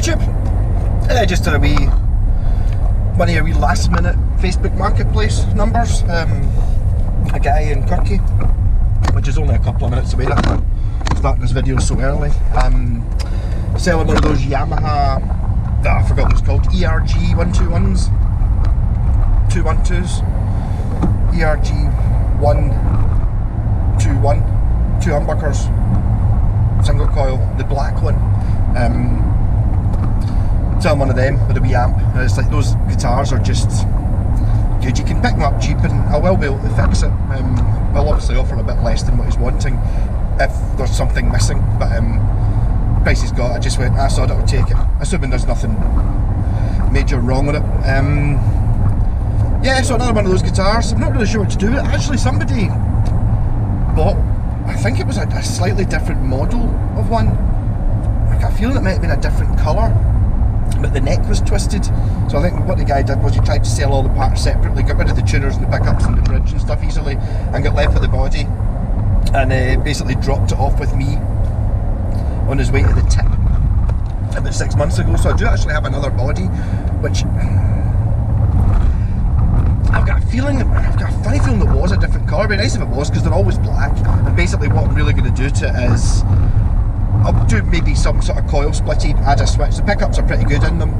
YouTube. Just did one of your wee last minute Facebook Marketplace numbers. A guy in Kirky, which is only a couple of minutes away, that's why I'm starting this video so early. Selling one of those Yamaha, I forgot what it's called, ERG 121s, 212s, ERG 121, 2 humbuckers, single coil, the black one. Selling one of them with a wee amp. It's like those guitars are just good. You can pick them up cheap, and I will be able to fix it. I'll obviously offer a bit less than what he's wanting if there's something missing, but price he's got, I just went, I thought I would take it, assuming there's nothing major wrong with it. Yeah, so another one of those guitars. I'm not really sure what to do with it. Actually, somebody bought, I think it was a slightly different model of one. Like, I feel it might have been a different colour, but the neck was twisted. So I think what the guy did was he tried to sell all the parts separately, got rid of the tuners and the pickups and the bridge and stuff easily, and got left with the body, and basically dropped it off with me on his way to the tip about 6 months ago. So I do actually have another body, which I've got a funny feeling that was a different colour. It'd be nice if it was, because they're always black. And basically what I'm really going to do to it is I'll do maybe some sort of coil splitty, add a switch. The pickups are pretty good in them.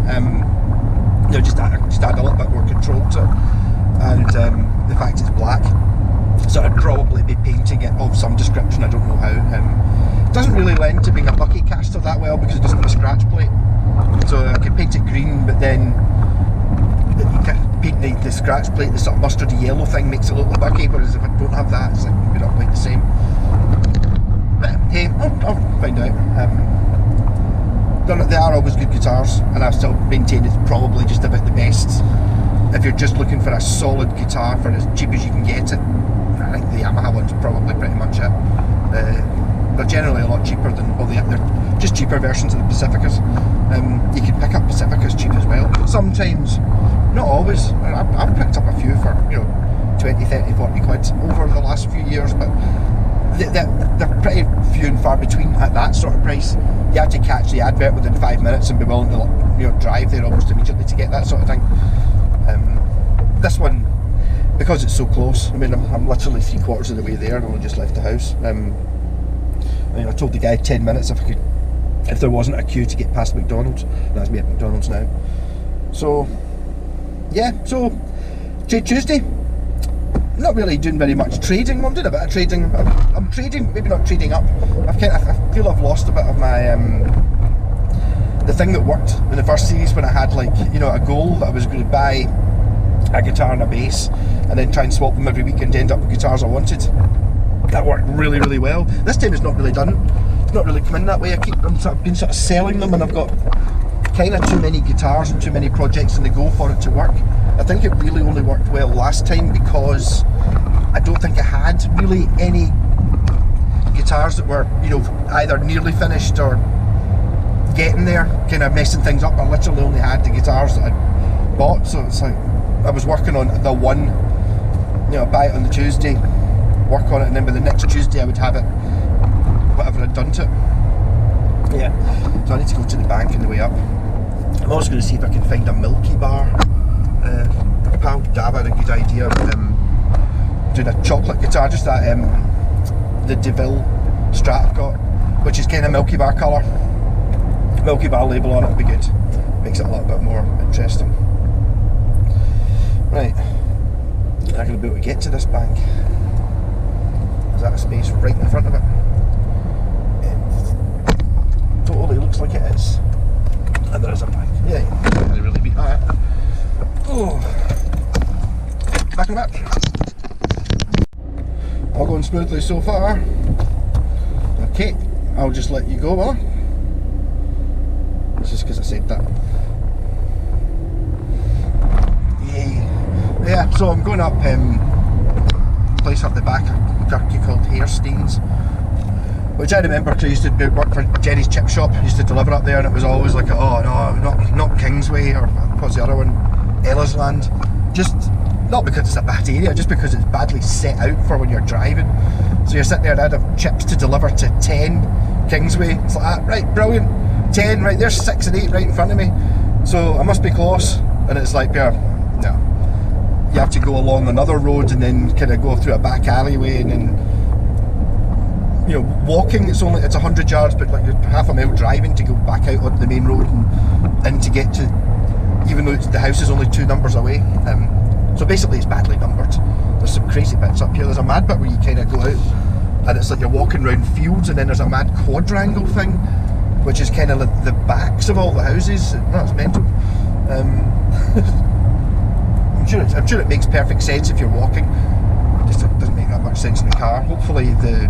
You know, just add a little bit more control to it, and the fact it's black. So I'd probably be painting it of some description. I don't know how. It doesn't really lend to being a bucky caster that well, because it doesn't have a scratch plate. So I can paint it green, but then you can paint the scratch plate, the sort of mustardy yellow thing, makes it look like bucky. Whereas if I don't have that, it's like maybe not quite the same. But hey, I'll find out. They are always good guitars, and I still maintain it's probably just about the best. If you're just looking for a solid guitar for as cheap as you can get it, I think the Yamaha one's probably pretty much it. They're generally a lot cheaper than, well, they're just cheaper versions of the Pacificas. You can pick up Pacificas cheap as well. Sometimes, not always. I've picked up a few for, 20, 30, 40 quid over the last few years, but they're pretty few and far between at that sort of price. You have to catch the advert within 5 minutes and be willing to drive there almost immediately to get that sort of thing. This one, because it's so close, I mean, I'm literally 3/4 of the way there, and only just left the house. I told the guy 10 minutes if there wasn't a queue to get past McDonald's. That's me at McDonald's now. So yeah, so Trade Tuesday. Not really doing very much trading. I'm doing a bit of trading. I'm trading, maybe not trading up. I feel I've lost a bit of my the thing that worked in the first series, when I had a goal that I was going to buy a guitar and a bass and then try and swap them every week and end up with guitars I wanted. That worked really, really well. This time it's not really done. It's not really come in that way. I've been sort of selling them, and I've got kind of too many guitars and too many projects in the go for it to work. I think it really only worked well last time because I don't think I had really any guitars that were, either nearly finished or getting there, kind of messing things up. I literally only had the guitars that I bought, so it's like I was working on the one, buy it on the Tuesday, work on it, and then by the next Tuesday I would have it, whatever I'd done to it. Yeah, so I need to go to the bank on the way up. I'm also going to see if I can find a Milky Bar. Pal Dab had a good idea of doing a chocolate guitar, just that the DeVille Strat I've got, which is kind of Milky Bar colour. Milky Bar label on it would be good. Makes it a little bit more interesting. Right, I'm not going to be able to get to this bank. Is that a space right in front of it? It totally looks like it is. And there is a bank. Yeah, can't really beat that. Oh, back and back. All going smoothly so far. Okay, I'll just let you go, will I? It's just because I said that. Yay. Yeah, so I'm going up a place up the back of Kirky called Hairstains, which I remember because I used to work for Jerry's Chip Shop. I used to deliver up there, and it was always like, oh no, not Kingsway, or what's the other one, Ellersland. Just not because it's a bad area, just because it's badly set out for when you're driving. So you're sitting there and I'd have chips to deliver to 10 Kingsway. It's like that, right, brilliant. 10, right, there's 6 and 8 right in front of me. So I must be close. And it's like, yeah, no. You have to go along another road and then kind of go through a back alleyway, and then, you know, walking it's 100 yards, but like you're half a mile driving to go back out on the main road and to get to, even though the house is only 2 numbers away. So basically it's badly numbered. There's some crazy bits up here. There's a mad bit where you kind of go out and it's like you're walking around fields, and then there's a mad quadrangle thing, which is kind of like the backs of all the houses. No, it's mental. I'm sure it makes perfect sense if you're walking. It just doesn't make that much sense in the car. Hopefully the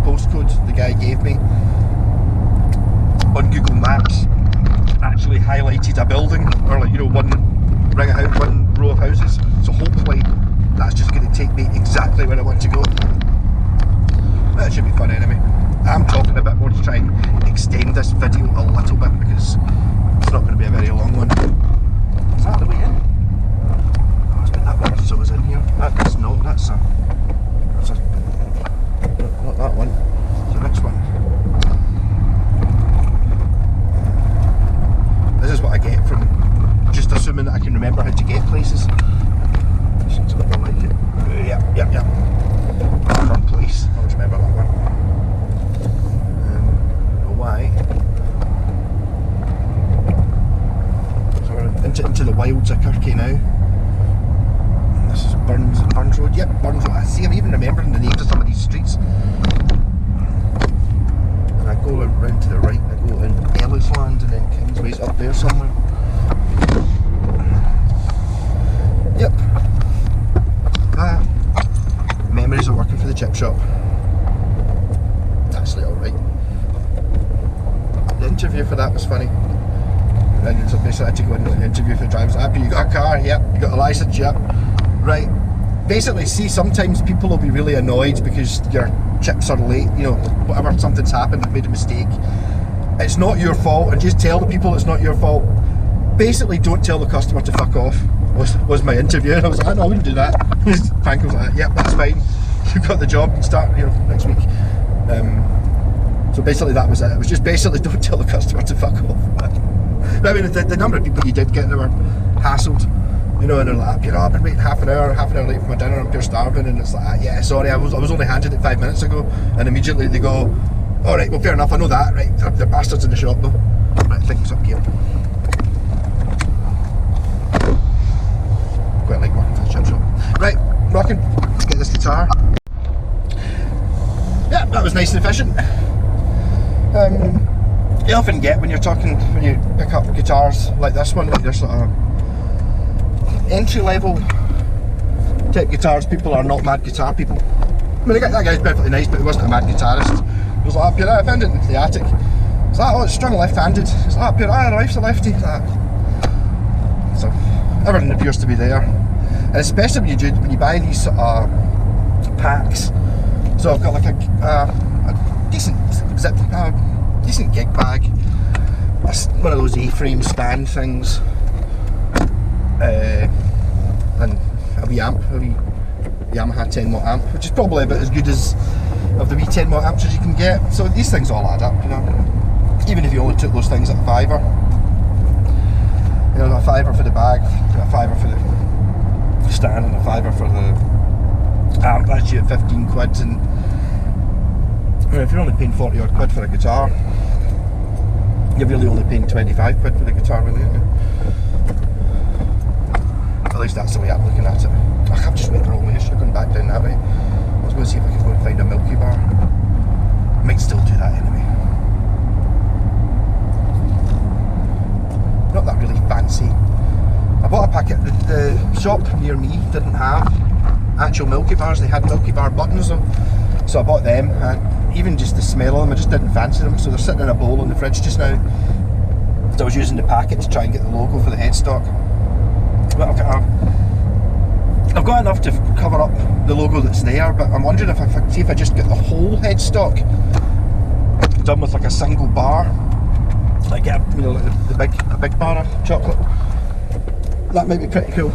postcode the guy gave me on Google Maps actually highlighted a building, or like, you know, one row of houses. So hopefully that's just going to take me exactly where I want to go. That should be fun anyway. I'm talking a bit more to try and extend this video a little bit because it's not going to be a very long one. Is that the way in? Oh, it's been that long since I was in here. That's not, that's a not that one. It's the next one. This is what I get from just assuming that I can remember how to get places. This looks a bit more like it. Yeah. Front place. I always remember that one. Why? So we're into the wilds of Kirky now. And this is Burns Road. Yep, Burns Road. I see, I'm even remembering the names of some of these streets. And I go around to the right, and I go in Ellisland, and then Kingsway's up there somewhere. Yep. Memories of working for the chip shop. Actually alright. The interview for that was funny. And so basically I had to go in and interview for drivers. Happy you got a car? Yep. You got a license? Yep. Right. Basically, see, sometimes people will be really annoyed because your chips are late, you know, whatever, something's happened, they've made a mistake. It's not your fault, and just tell the people it's not your fault. Basically, don't tell the customer to fuck off, was my interview. And I was like, no, I wouldn't do that. Frank was like, yep, that's fine. You've got the job, and start here next week. So basically that was it. It was just basically don't tell the customer to fuck off. But I mean, the number of people you did get that were hassled, you know, and they're like, you know, I've been waiting half an hour late for my dinner, I'm pure starving, and it's like, yeah, sorry, I was only handed it 5 minutes ago, and immediately they go, all right, well, fair enough, I know that, right, they're bastards in the shop though. Right, I think it's up here. Quite like working for the chip shop. Right, rocking, let's get this guitar. Yeah, that was nice and efficient. You often get when you pick up guitars like this one, like there's sort of entry-level type guitars. People are not mad guitar people. I mean, that guy's perfectly nice, but he wasn't a mad guitarist. He was like, I found it in the attic. It's like, oh, it's strung left-handed. It's like, my wife's a lefty. So everything appears to be there, and especially when you buy these sort of packs. So I've got like a decent zip, decent gig bag, one of those A-frame stand things, and a wee amp, a wee Yamaha 10 watt amp, which is probably about as good as of the wee 10 watt amps as you can get. So these things all add up, you know. Even if you only took those things at a £5, you know, a £5 for the bag, a £5 for the stand, and a £5 for the amp, that's you at 15 quid. And if you're only paying 40 odd quid for a guitar, you're really only paying 25 quid for the guitar, really, aren't you? At least that's the way I'm looking at it. I've just went the wrong way, I should have gone back down that way. I was going to see if I could go and find a Milky Bar. I might still do that anyway. Not that really fancy. I bought a packet. The shop near me didn't have actual Milky Bars, they had Milky Bar buttons though. So I bought them, and even just the smell of them, I just didn't fancy them. So they're sitting in a bowl in the fridge just now. So I was using the packet to try and get the logo for the headstock. But I've got enough to cover up the logo that's there, but I'm wondering if I just get the whole headstock done with like a single bar, like get like a big bar of chocolate. That might be pretty cool.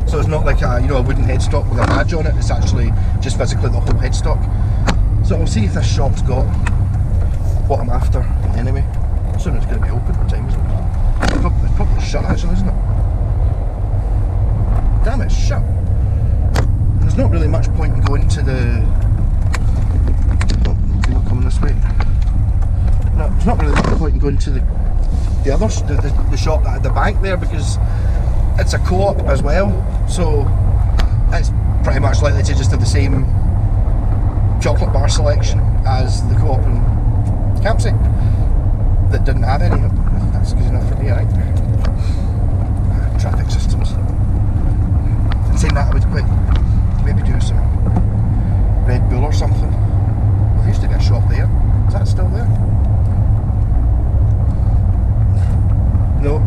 So it's not like a wooden headstock with a badge on it. It's actually just physically the whole headstock. So we'll see if this shop's got what I'm after. Anyway, assuming it's going to be open. What time is it? It's probably shut actually, isn't it? Damn, it's shut. And there's not really much point in going to the... Oh, you're not coming this way. No, there's not really much point in going to the other the shop at the bank there, because it's a co-op as well, so it's pretty much likely to just have the same chocolate bar selection as the co-op in Campsie that didn't have any. That's good enough for me, right? Traffic systems. And saying that, I would quite maybe do some Red Bull or something. Well, there used to be a shop there. Is that still there? No.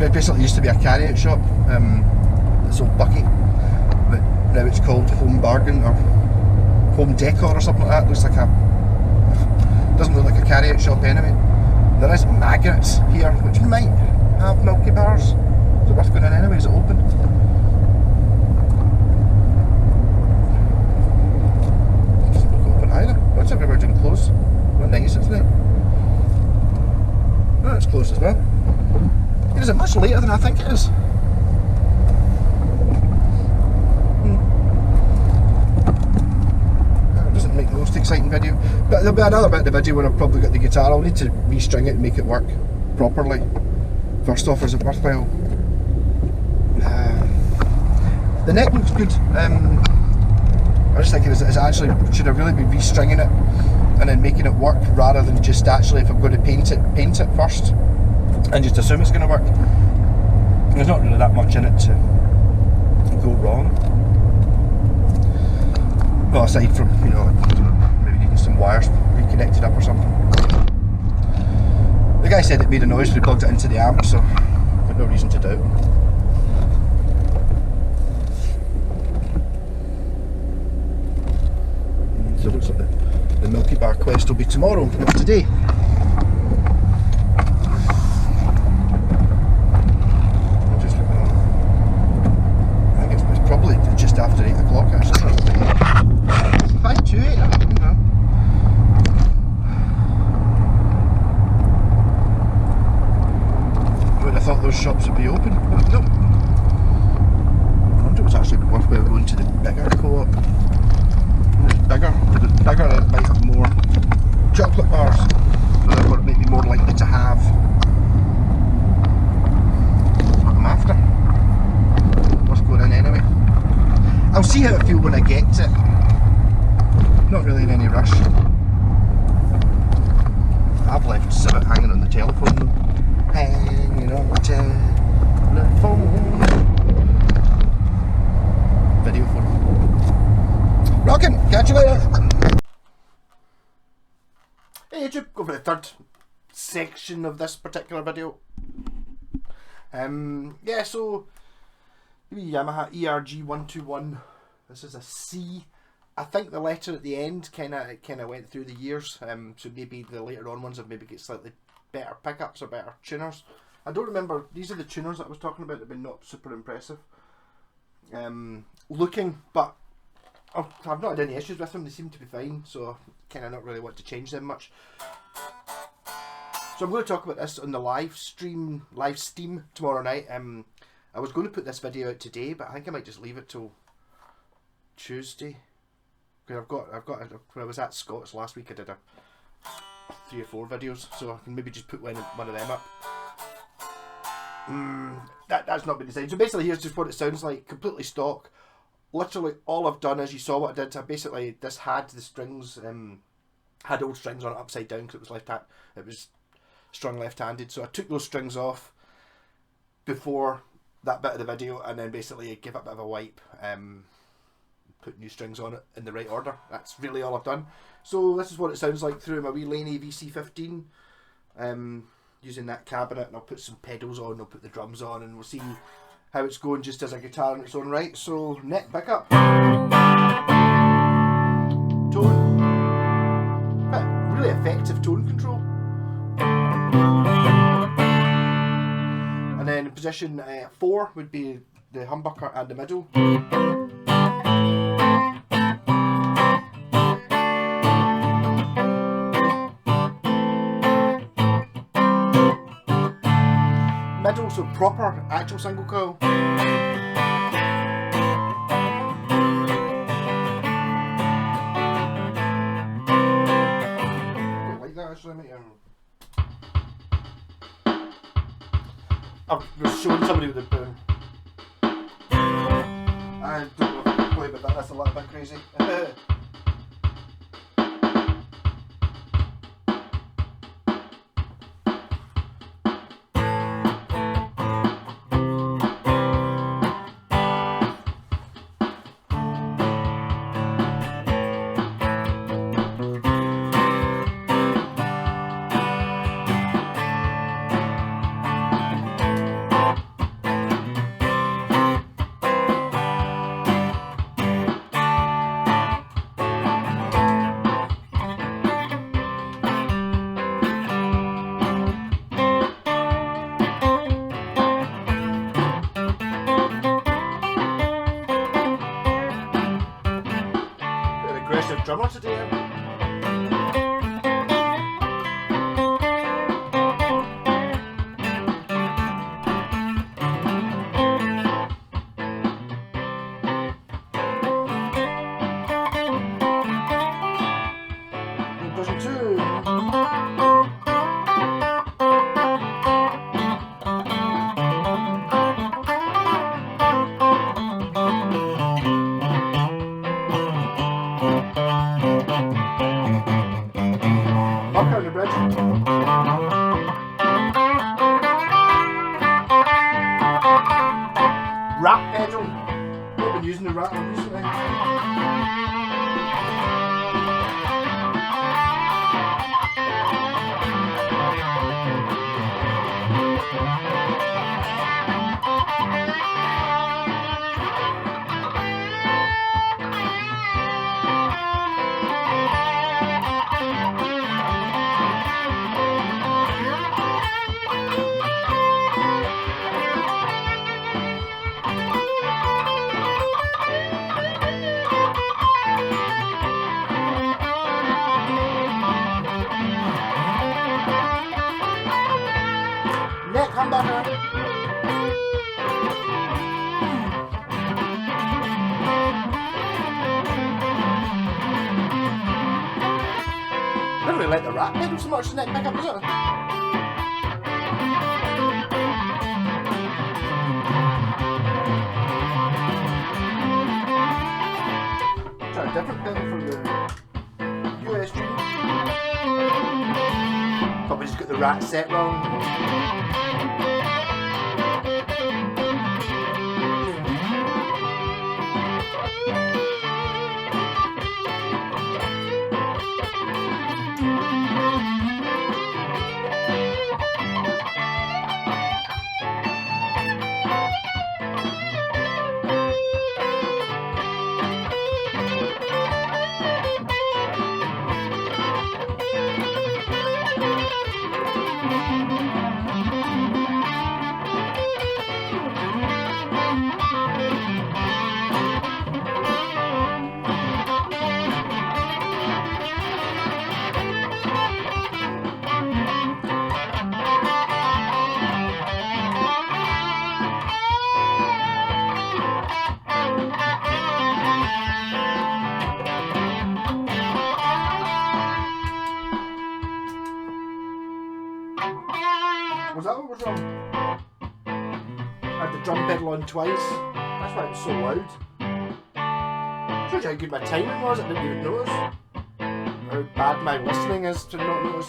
It basically used to be a carry-out shop that sold Bucky, but now it's called Home Bargain or Home Decor or something like that. Looks like a... doesn't look like a carry-out shop anyway. There is Maggotts here, which might have Milky Bars. Is it worth going in anyway? Is it open? Doesn't look open either. What's everywhere doing close? What night is it tonight? Oh, it's closed as well. Is it much later than I think it is? It doesn't make the most exciting video. But there'll be another bit of the video where I've probably got the guitar. I'll need to restring it and make it work properly. First off, is it worthwhile? The neck looks good. I was thinking, is actually, should I really be restringing it and then making it work, rather than just actually, if I'm going to paint it first and just assume it's going to work? There's not really that much in it to go wrong. Well, aside from, you know, maybe needing some wires reconnected up or something. The guy said it made a noise when he plugged it into the amp, so I've got no reason to doubt. So it looks like the Milky Bar quest will be tomorrow, not today. I think it's probably just after 8 o'clock actually. 5 to 8, you know. I would have thought those shops would be open, but no. I wonder if it's actually worthwhile going to the bigger co-op. Bigger, it might have more chocolate bars, so therefore it might be more likely to have what I'm after. Worth going in anyway. I'll see how I feel when I get to it. Not really in any rush. I've left Civet hanging on the telephone though. Hanging on the telephone. Video phone. Rockin', catch you later. Hey YouTube, go for the third section of this particular video. Yeah, so Yamaha ERG121. This is a C. I think the letter at the end kind of went through the years. So maybe the later on ones have maybe get slightly better pickups or better tuners. I don't remember. These are the tuners that I was talking about. They've been not super impressive looking, but I've not had any issues with them. They seem to be fine, so kind of not really want to change them much. So I'm going to talk about this on the live stream tomorrow night. I was going to put this video out today, but I think I might just leave it till Tuesday. Because I've got when I was at Scott's last week, I did 3 or 4 videos, so I can maybe just put one of them up. That's not been decided. So basically, here's just what it sounds like, completely stock. Literally all I've done is, you saw what I did. I basically, this had the strings, had old strings on it upside down because it was it was strung left-handed. So I took those strings off before that bit of the video, and then basically give it a bit of a wipe, put new strings on it in the right order. That's really all I've done. So this is what it sounds like through my wee Laney VC15, using that cabinet, and I'll put some pedals on, I'll put the drums on, and we'll see how it's going just as a guitar in its own right. So neck pickup, tone, but really effective tone control, and then position 4 would be the humbucker and the middle. middle, so proper actual single coil. I like that actually, mate. I was showing somebody with a boom. I don't know if I can play with that, that's a little bit crazy. Aggressive drummer today. Version 2. Up on the bridge. Rat pedal. I've been using the rat recently. Neck humbucker. I don't really like the rat pedal so much as neck pickup, does it? Try a different pedal from the US Dream. Probably just got the rat set wrong. Was that what was wrong? I had the drum pedal on twice. That's why it was so loud. Shows you how good my timing was, I didn't even notice. How bad my listening is to not notice.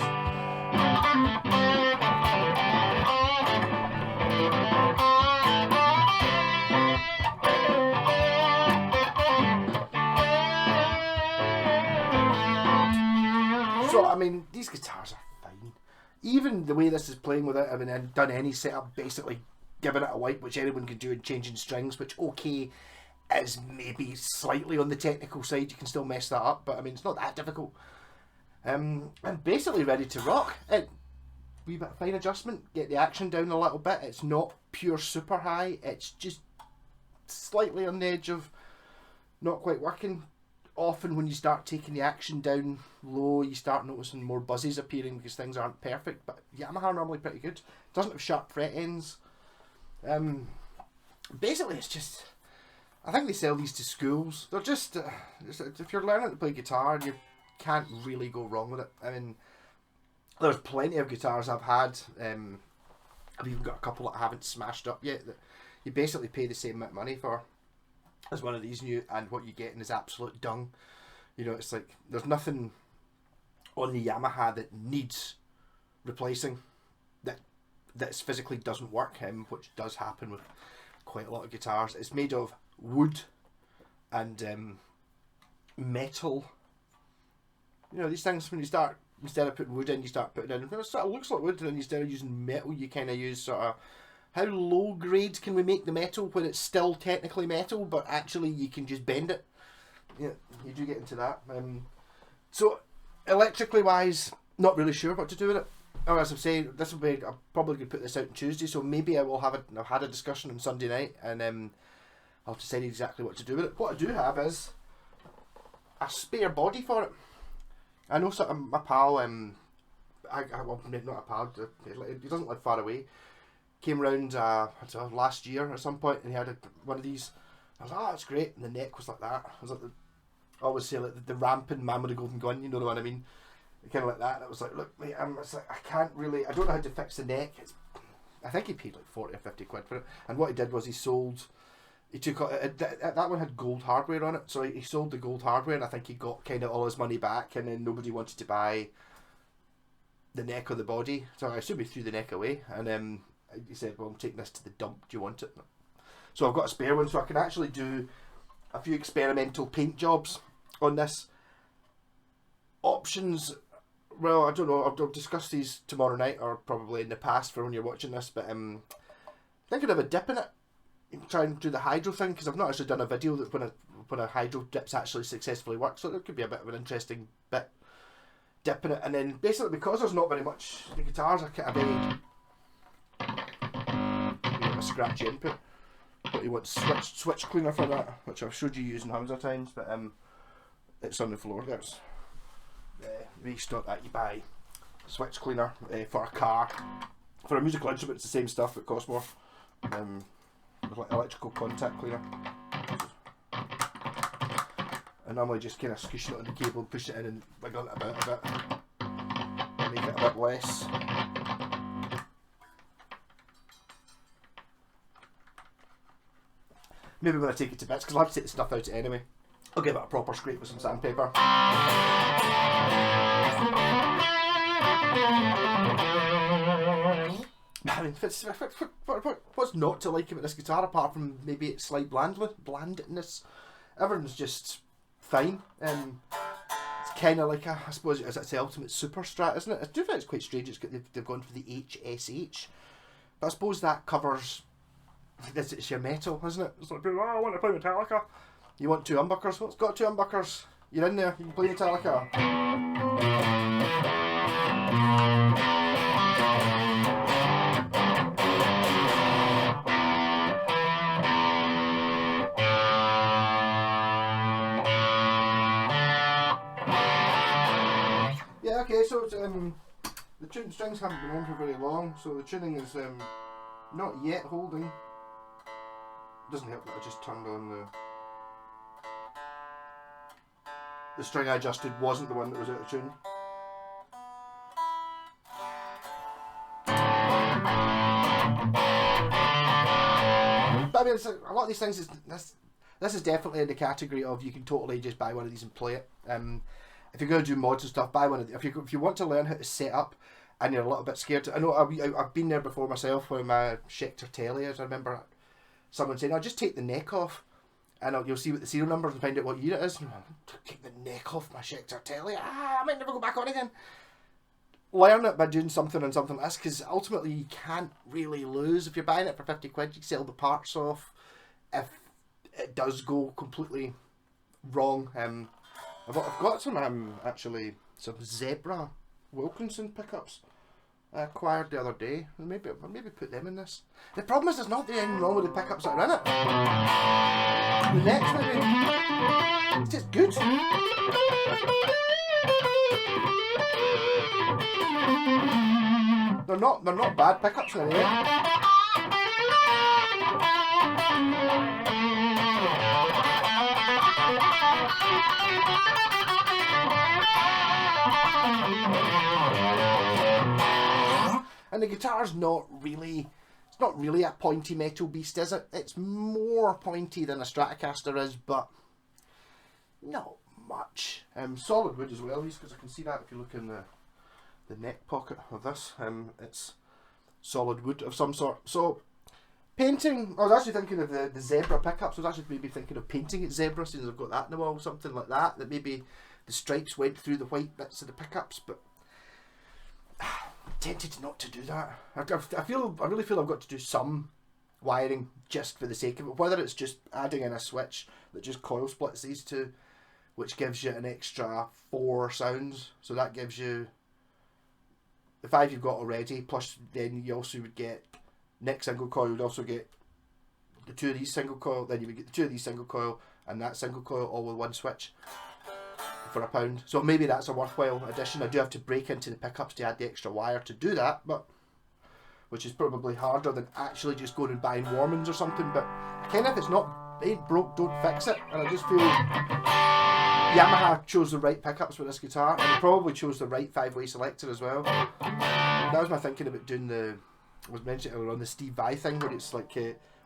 So, I mean, these guitars are fine. Even the way this is playing without having done any setup, basically giving it a wipe, which anyone can do, and changing strings, which, okay, is maybe slightly on the technical side. You can still mess that up, but I mean, it's not that difficult. I'm basically ready to rock. Wee bit of fine adjustment, get the action down a little bit. It's not pure super high, it's just slightly on the edge of not quite working. Often when you start taking the action down low, you start noticing more buzzes appearing because things aren't perfect, but Yamaha are normally pretty good. It doesn't have sharp fret ends, Basically, it's just, I think they sell these to schools. They're just, if you're learning to play guitar, you can't really go wrong with it. I mean, there's plenty of guitars I've had. I've even got a couple that I haven't smashed up yet that you basically pay the same amount of money for as one of these new, and what you're getting is absolute dung. You know, it's like there's nothing on the Yamaha that needs replacing, that physically doesn't work, which does happen with quite a lot of guitars. It's made of wood and metal. You know, these things, when you start, instead of putting wood in, you start putting in, it sort of looks like wood, and then instead of using metal, you kind of use sort of, how low grade can we make the metal when it's still technically metal, but actually you can just bend it. Yeah, you do get into that. So, electrically wise, not really sure what to do with it. Or as I'm saying, this will be, I'm probably going to put this out on Tuesday, so maybe I will have it. I've had a discussion on Sunday night, and I'll decide exactly what to do with it. What I do have is a spare body for it. I know sort of my pal, well, not a pal, he doesn't live far away, came round last year at some point, and he had one of these. I was like, oh, that's great, and the neck was like that. I was like, I always say like the ramping man with the golden gun, you know what I mean? Kind of like that. And I was like, look, mate, I don't know how to fix the neck. I think he paid like 40 or 50 quid for it. And what he did was he took that one had gold hardware on it, so he sold the gold hardware, and I think he got kind of all his money back, and then nobody wanted to buy the neck or the body, so I assume he threw the neck away, and he said, well, I'm taking this to the dump, do you want it? So I've got a spare one, so I can actually do a few experimental paint jobs on this. Options, well, I don't know, I'll discuss these tomorrow night, or probably in the past for when you're watching this, but I'm thinking of a dip in it. Try and do the hydro thing, because I've not actually done a video that when a hydro dip's actually successfully works, so it could be a bit of an interesting bit dipping it. And then basically, because there's not very much, the guitars are kind of very a scratchy input, but you want switch cleaner for that, which I've showed you using hundreds of times, but it's on the floor. There's restock that you buy switch cleaner for a car. For a musical instrument, it's the same stuff, it costs more. Like electrical contact cleaner. I normally just kind of squish it on the cable, push it in and wiggle it about a bit, and make it a bit less. Maybe when I take it to bits, because I'll have to take the stuff out anyway, I'll give it a proper scrape with some sandpaper. I mean, what's not to like about this guitar, apart from maybe its slight blandness? Everything's just fine. It's kind of like I suppose it's the ultimate super strat, isn't it? I do think it's quite strange. They've gone for the HSH, but I suppose that covers. It's your metal, isn't it? It's like, oh, I want to play Metallica. You want two humbuckers? Well, it's got two humbuckers. You're in there. You can play Metallica. Yeah, okay, so it's, the strings haven't been on for very long, so the tuning is not yet holding. Doesn't help that I just turned on the string I adjusted wasn't the one that was out of tune. But I mean, a lot of these things, this is definitely in the category of you can totally just buy one of these and play it. If you're going to do mods and stuff, buy one of these. If you want to learn how to set up and you're a little bit scared, I know I've been there before myself with my Schecter Telias. I remember someone saying, "I'll just take the neck off, and you'll see what the serial number and find out what year it is." Take the neck off my Schecter Telia. I might never go back on again. Learn it by doing something and something like this, because ultimately you can't really lose. If you're buying it for 50 quid, you sell the parts off. If it does go completely wrong, I've got some actually some Zebra Wilkinson pickups I acquired the other day. Maybe put them in this. The problem is there's not anything wrong with the pickups that are in it. The next maybe it's just good. They're not bad pickups anyway. And the guitar's not really a pointy metal beast, is it? It's more pointy than a Stratocaster is, but not much. Solid wood as well, because I can see that if you look in the neck pocket of this. It's solid wood of some sort. So painting, I was actually thinking of the zebra pickups. I was actually maybe thinking of painting it zebra, since I've got that in the wall, something like that, that maybe the stripes went through the white bits of the pickups, but I'm tempted not to do that. I really feel I've got to do some wiring just for the sake of it, whether it's just adding in a switch that just coil splits these two, which gives you an extra 4 sounds, so that gives you the 5 you've got already, plus then you also would get next single coil, you'd also get the 2 of these single coil, then you would get the 2 of these single coil and that single coil all with one switch for £1. So maybe that's a worthwhile addition. I do have to break into the pickups to add the extra wire to do that, but which is probably harder than actually just going and buying Warmans or something. But kind of, if it's not ain't broke, don't fix it. And I just feel Yamaha chose the right pickups with this guitar, and they probably chose the right 5-way selector as well. That was my thinking about doing the, I was mentioning earlier on, the Steve Vai thing, where it's like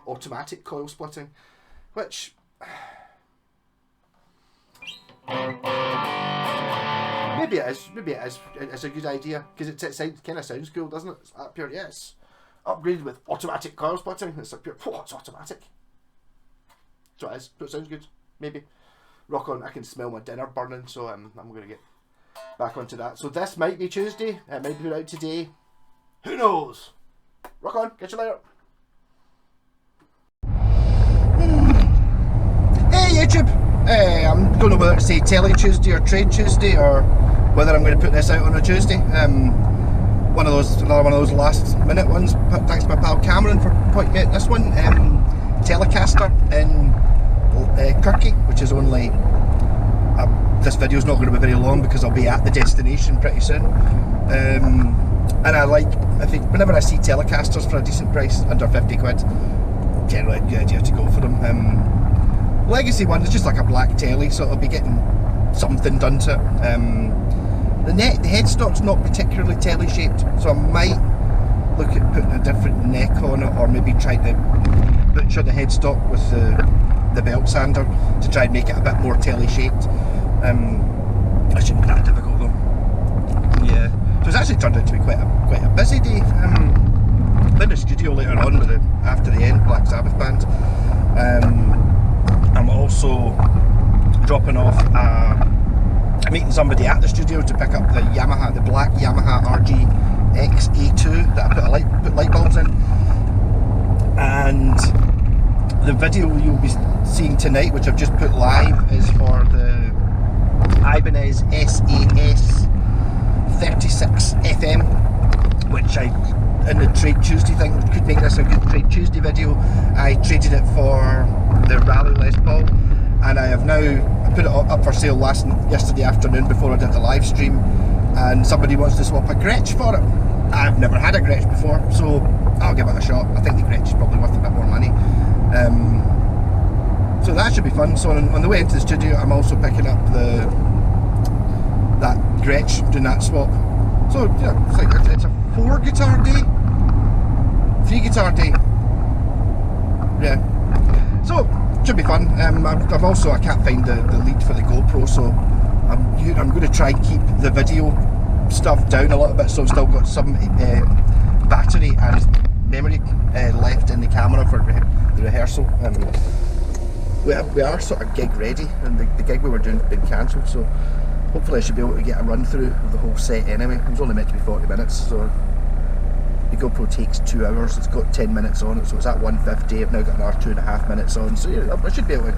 automatic coil splitting, which maybe it is. It's a good idea, because it kind of sounds cool, doesn't it? It's up here, yes. Upgraded with automatic coil splitting. It's like pure, it's automatic. So it is. So it sounds good. Maybe. Rock on. I can smell my dinner burning, so I'm going to get back onto that. So this might be Tuesday. It might be out today. Who knows? Rock on. Catch you later. Hey YouTube. I don't know whether to say Tele Tuesday or Trade Tuesday, or whether I'm going to put this out on a Tuesday. Another one of those last minute ones. Thanks to my pal Cameron for pointing me out this one. Telecaster in Kirky, which is only this video is not going to be very long because I'll be at the destination pretty soon. And I think whenever I see Telecasters for a decent price, under 50 quid, generally a good idea to go for them. Legacy one is just like a black telly, so it'll be getting something done to it. The headstock's not particularly telly shaped, so I might look at putting a different neck on it, or maybe try to butcher the headstock with the belt sander to try and make it a bit more telly shaped. That shouldn't be that difficult though. Yeah, so it's actually turned out to be quite a busy day. I'm in the studio later on with After the End Black Sabbath band. I'm also dropping off. I'm meeting somebody at the studio to pick up the black Yamaha RG-X A2 that I put light bulbs in. And the video you'll be seeing tonight, which I've just put live, is for the Ibanez SAS 36 FM, which in the Trade Tuesday thing, could make this a good Trade Tuesday video. I traded it for the Rally Les Paul, and I have now put it up for sale yesterday afternoon before I did the live stream, and somebody wants to swap a Gretsch for it. I've never had a Gretsch before, so I'll give it a shot. I think the Gretsch is probably worth a bit more money. So that should be fun. So on the way into the studio, I'm also picking up that Gretsch, doing that swap. So yeah, it's a 4 guitar day, 3 guitar day. Yeah. So should be fun. I've also, I can't find the lead for the GoPro, so I'm going to try and keep the video stuff down a little bit, so I've still got some battery and memory left in the camera for the rehearsal. We are sort of gig ready, and the gig we were doing has been cancelled, so hopefully I should be able to get a run through of the whole set anyway. It was only meant to be 40 minutes, so the GoPro takes 2 hours. It's got 10 minutes on it, so it's at 150. I've now got another 2.5 minutes on, so yeah, I should be able to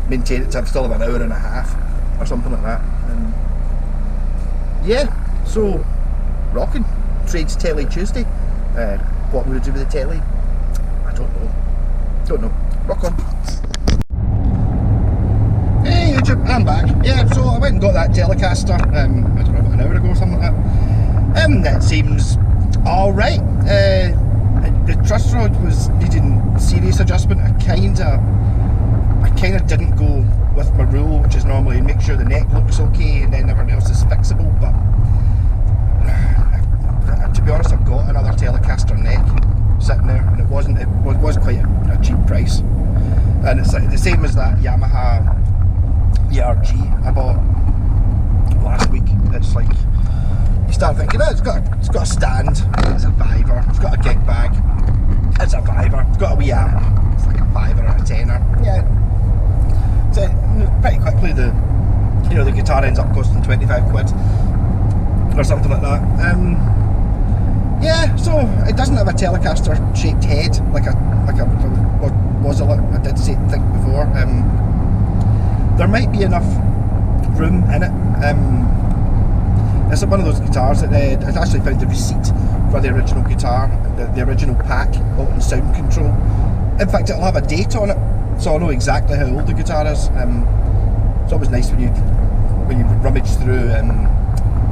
maintain it to still have an hour and a half or something like that. And yeah, so rocking. Trades Telly Tuesday. What I'm going to do with the telly, I don't know. Rock on. Hey YouTube, I'm back. Yeah, so I went and got that Telecaster, I don't know, about an hour ago or something like that. That seems alright. The truss rod was needing serious adjustment. I kinda didn't go with my rule, which is normally make sure the neck looks okay and then everything else is fixable, but to be honest, I've got another Telecaster sitting there, and it was quite a cheap price. And it's like the same as that Yamaha ERG I bought last week. It's like you start thinking, oh, it's got a stand, it's a fiver. It's got a gig bag, it's a fiver. It's got a wee amp, it's like a fiver or a tenner. Yeah. So pretty quickly the guitar ends up costing 25 quid or something like that. Yeah, so it doesn't have a Telecaster shaped head like I did think before. There might be enough room in it. It's one of those guitars that I actually found the receipt for the original guitar, the original pack, on sound control. In fact, it'll have a date on it, so I know exactly how old the guitar is. It's always nice when you rummage through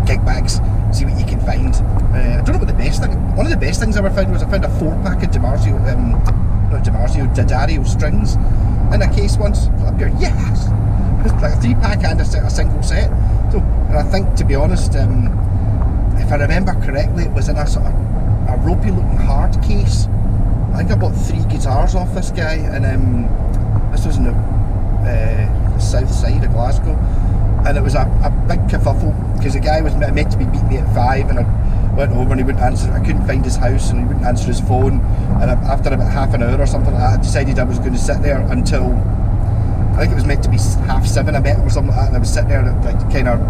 gig bags, see what you can find. I don't know what the best thing. One of the best things I ever found was I found a 4-pack of D'Addario strings in a case once. Up here, yes, it's like a 3-pack and a single set. So, and I think, to be honest, if I remember correctly, it was in a sort of a ropey-looking hard case. I think I bought 3 guitars off this guy, and this was in the south side of Glasgow. And it was a big kerfuffle because the guy was meant to be meeting me at 5, and I went over and he wouldn't answer. I couldn't find his house and he wouldn't answer his phone. And after about half an hour or something like that, I decided I was going to sit there until, I think it was meant to be 7:30. I met him or something like that, and I was sitting there like kind of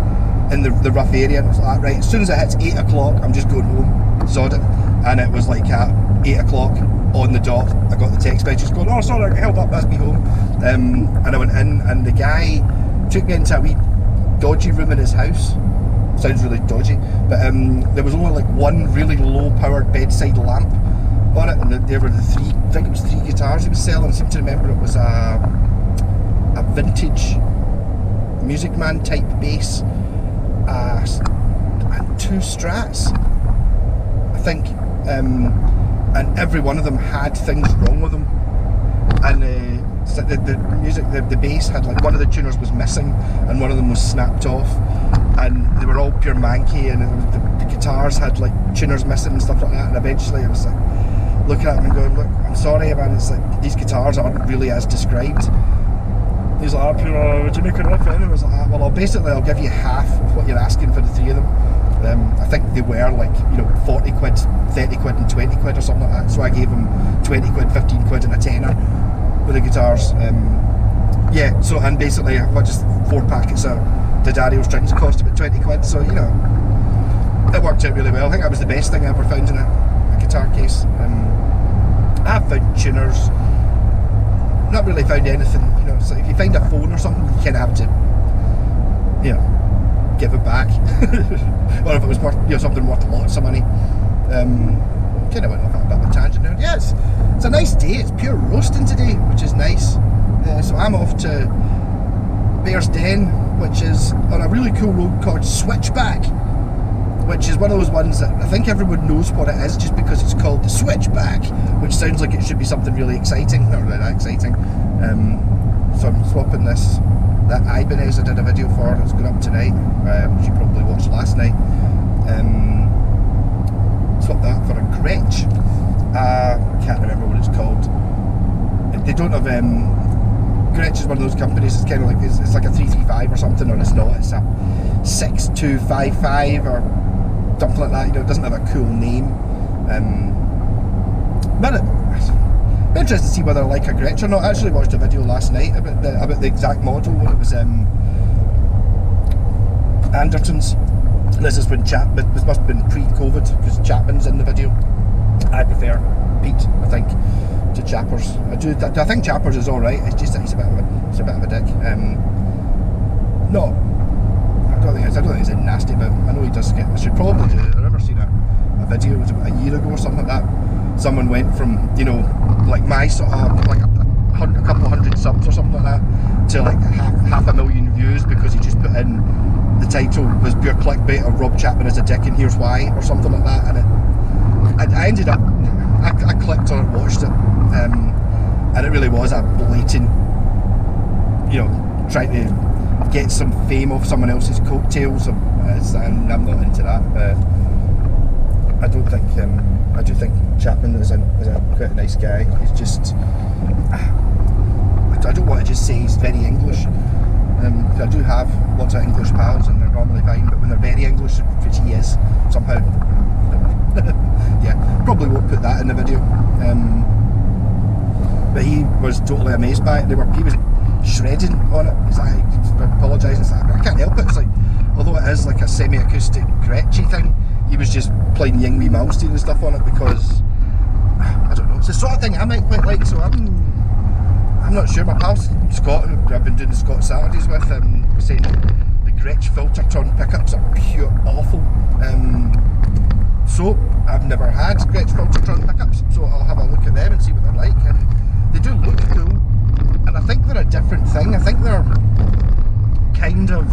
in the rough area, and I was like, right, as soon as it hits 8 o'clock, I'm just going home, sod it. And it was like at 8 o'clock on the dot, I got the text message going, oh sorry, I got held up, that's me home. And I went in, and the guy took me into a wee dodgy room in his house. Sounds really dodgy, but there was only like one really low powered bedside lamp on it, and there were I think it was 3 guitars he was selling. I seem to remember it was a vintage Music Man type bass, and 2 Strats, I think, and every one of them had things wrong with them, and so the bass had, like, one of the tuners was missing and one of them was snapped off, and they were all pure manky, and the guitars had like tuners missing and stuff like that. And eventually I was like looking at him and going, look, I'm sorry man, it's like these guitars aren't really as described. He's like, would you make an offer? And I was like, well, I'll give you half of what you're asking for the 3 of them. I think they were like, 40 quid, 30 quid and 20 quid or something like that. So I gave him 20 quid, 15 quid and a tenner with the guitars. Yeah, so, and basically I got just 4 packets of D'Addario strings, cost about 20 quid, so it worked out really well. I think that was the best thing I ever found in a guitar case. I have found tuners, not really found anything, so if you find a phone or something, you kind of have to, give it back. Or if it was worth, something worth lots of money. Kind of went off on a bit of a tangent there. Yeah, it's a nice day, it's pure roasting today, which is nice. So I'm off to Bears Den, which is on a really cool road called Switchback, which is one of those ones that I think everyone knows what it is just because it's called the Switchback, which sounds like it should be something really exciting. Not really that exciting. So I'm swapping that Ibanez I did a video for, that's going up tonight, which you probably watched last night. Swap that for a Gretsch. Can't remember what it's called. They don't have Gretsch is one of those companies. It's kind of like it's like a 335 or something, or it's not. It's a 6255 or something like that. It doesn't have a cool name. But I'm interested to see whether I like a Gretsch or not. I actually watched a video last night about the exact model. It was Anderton's. This is when this must have been pre-COVID because Chapman's in the video. I prefer Pete, I think, to Chappers. I think Chappers is all right. It's just that he's a bit of a dick. I don't think he's a nasty bit. I know he does get. I should probably do it. I remember seeing a video. It was about a year ago or something like that. Someone went from like my sort of like a couple hundred subs or something like that to like half a million views because he just put in the title was pure clickbait of Rob Chapman is a dick and here's why or something like that, and I ended up I clicked on it, watched it, and it really was a blatant trying to get some fame off someone else's coattails, and I'm not into that. I don't think I do think Chapman is quite a nice guy. He's just I don't want to just say he's very English. I do have lots of English pals and they're normally fine, but when they're very English, which he is somehow, yeah, probably won't put that in the video. But he was totally amazed by it. He was shredding on it. He's like, apologising. It's like, I can't help it. It's like, although it is like a semi-acoustic gretchy thing, he was just playing Yingwie Malmsteen and stuff on it because I don't know. It's the sort of thing I might quite like. So I'm not sure. My pal Scott, who I've been doing the Scott Saturdays with, was saying the Gretsch Filtertron pickups are pure awful. So I've never had Gretsch Filtertron pickups, so I'll have a look at them and see what they're like. And they do look cool, and I think they're a different thing. I think they're kind of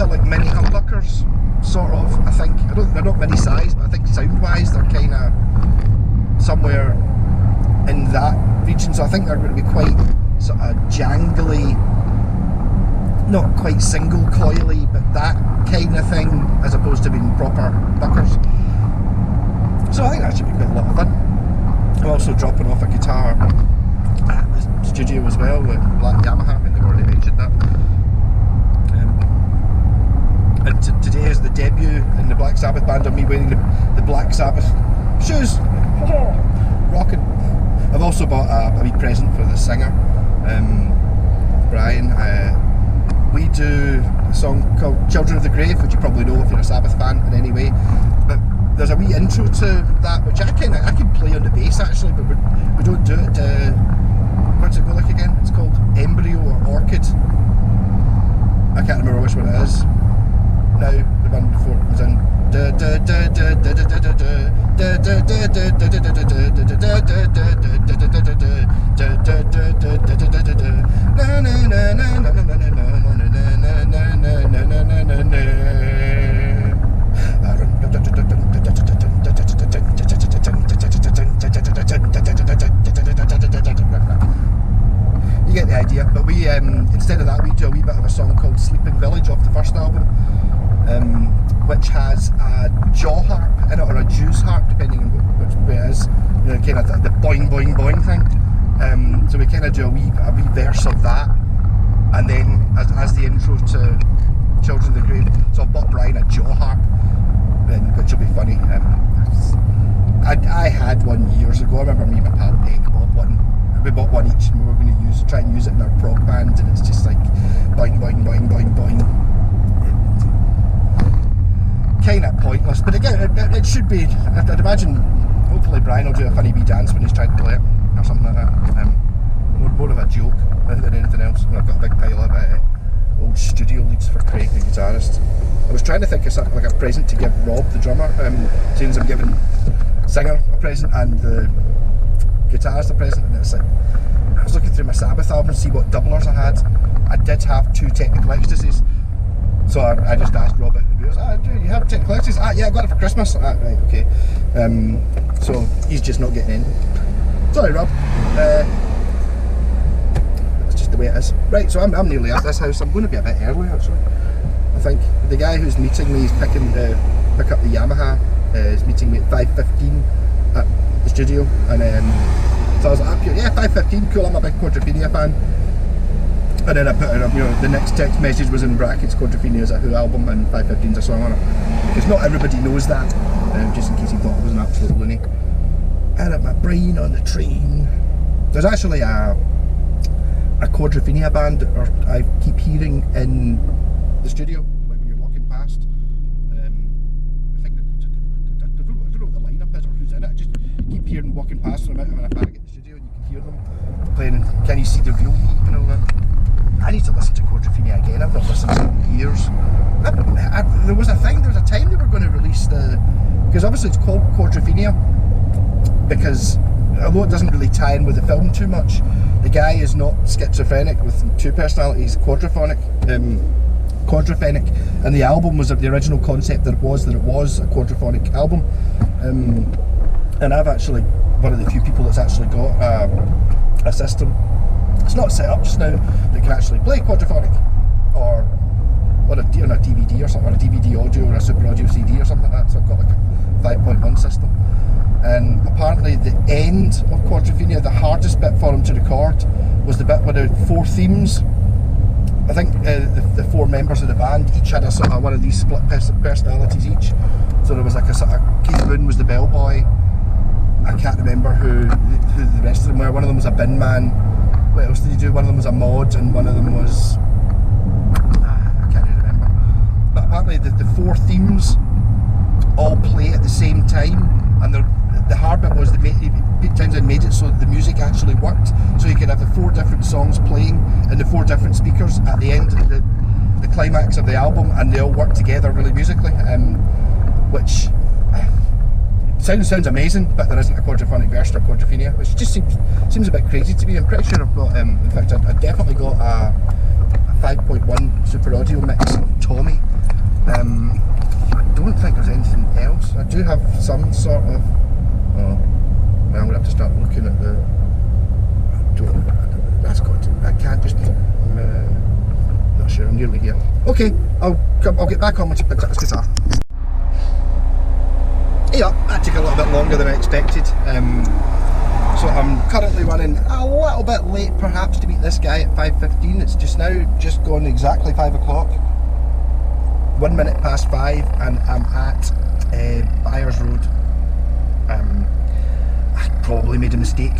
like mini humbuckers, sort of. I think they're not mini size, but I think sound-wise they're kind of somewhere in that region. So I think they're going to be quite sort of jangly, not quite single coily, but that kind of thing, as opposed to being proper buckers. So I think that should be quite a lot of fun. I'm also dropping off a guitar at the studio as well, the black Yamaha. I think I've already mentioned that. And today is the debut in the Black Sabbath band of me wearing the Black Sabbath shoes. Rocking. I've also bought a wee present for the singer, Brian. We do a song called Children of the Grave, which you probably know if you're a Sabbath fan in any way. But there's a wee intro to that, which I can play on the bass actually, but we don't do it. What's it go like again? It's called Embryo or Orchid. I can't remember which one it is. Now the one before it comes in. You get the idea. But we instead of that we do a wee bit of a song called Sleeping Village off the first album, which has a jaw harp in it, or a Jew's harp, depending on which way it is. You know, kind of the boing boing boing thing. So we kind of do a wee verse of that, and then as the intro to Children of the Grave. So I've bought Brian a jaw harp, which will be funny. I had one years ago. I remember me and my pal Peg bought one. We bought one each, and we were going to try and use it in our prog band, and it's just like boing boing boing boing boing. Kind of pointless, but again, it should be. I'd imagine. Hopefully, Brian will do a funny wee dance when he's trying to play it, or something like that. More of a joke than anything else. And I've got a big pile of old studio leads for Craig, the guitarist. I was trying to think of something like a present to give Rob, the drummer, since I'm giving singer a present and the guitarist a present, and it's like I was looking through my Sabbath album to see what doublers I had. I did have 2 Technical Ecstasies. So I just asked Rob out the beers, do you have Technical Ecstasies? Yeah, I got it for Christmas. Right, okay. So he's just not getting in. Sorry, Rob. That's just the way it is. Right, so I'm nearly at this house. I'm going to be a bit early actually. I think the guy who's meeting me is pick up the Yamaha. Is meeting me at 5:15 at the studio, and so I was like, yeah, 5:15, cool. I'm a big Quadrophenia fan. And then I put in, the next text message was in brackets, Quadrophenia is a Who album and 5:15's a song on it. Because not everybody knows that, just in case you thought I was an absolute loony. I had my brain on the train. There's actually a Quadrophenia band that I keep hearing in the studio, like when you're walking past. I think, I don't know what the lineup is or who's in it. I just keep hearing walking past when I'm out having a fag at the studio, and you can hear them playing, Can You See the Real Me and all that. I need to listen to Quadrophenia again. I've not listened to them in years. There was a time they were going to release because obviously it's called Quadrophenia because although it doesn't really tie in with the film too much, the guy is not schizophrenic with 2 personalities, quadrophonic, and the album was the original concept that it was a quadrophonic album, and I've actually one of the few people that's actually got a system. It's not set up just now that can actually play quadrophonic, or on a DVD or something, or a DVD audio or a super audio CD or something like that. So I've got like end of Quadrophenia, the hardest bit for him to record was the bit with the 4 themes. I think the 4 members of the band each had a sort of one of these split personalities each. So there was like a sort of, Keith Moon was the bellboy. I can't remember who the rest of them were. One of them was a bin man. What else did he do? One of them was a mod, and one of them was... I can't really remember. But apparently the 4 themes all play at the same time, and the hard bit was Pete Townsend made it so that the music actually worked, so you could have the 4 different songs playing and the 4 different speakers at the end, the climax of the album, and they all work together really musically, which sounds amazing, but there isn't a quadraphonic version of Quadrophenia, which just seems a bit crazy to me. I'm pretty sure I've got, in fact I definitely got a 5.1 Super Audio mix of Tommy. I don't think there's anything else. I do have some sort of... Oh, I'm going to have to start looking at the... That's got to... I can't just... not sure, I'm nearly here. Okay, I'll get back on once I pick up this guitar. Yeah, that took a little bit longer than I expected. So I'm currently running a little bit late perhaps to beat this guy at 5:15. It's just gone exactly 5 o'clock. 1 minute past 5, and I'm at Byers Road. I probably made a mistake.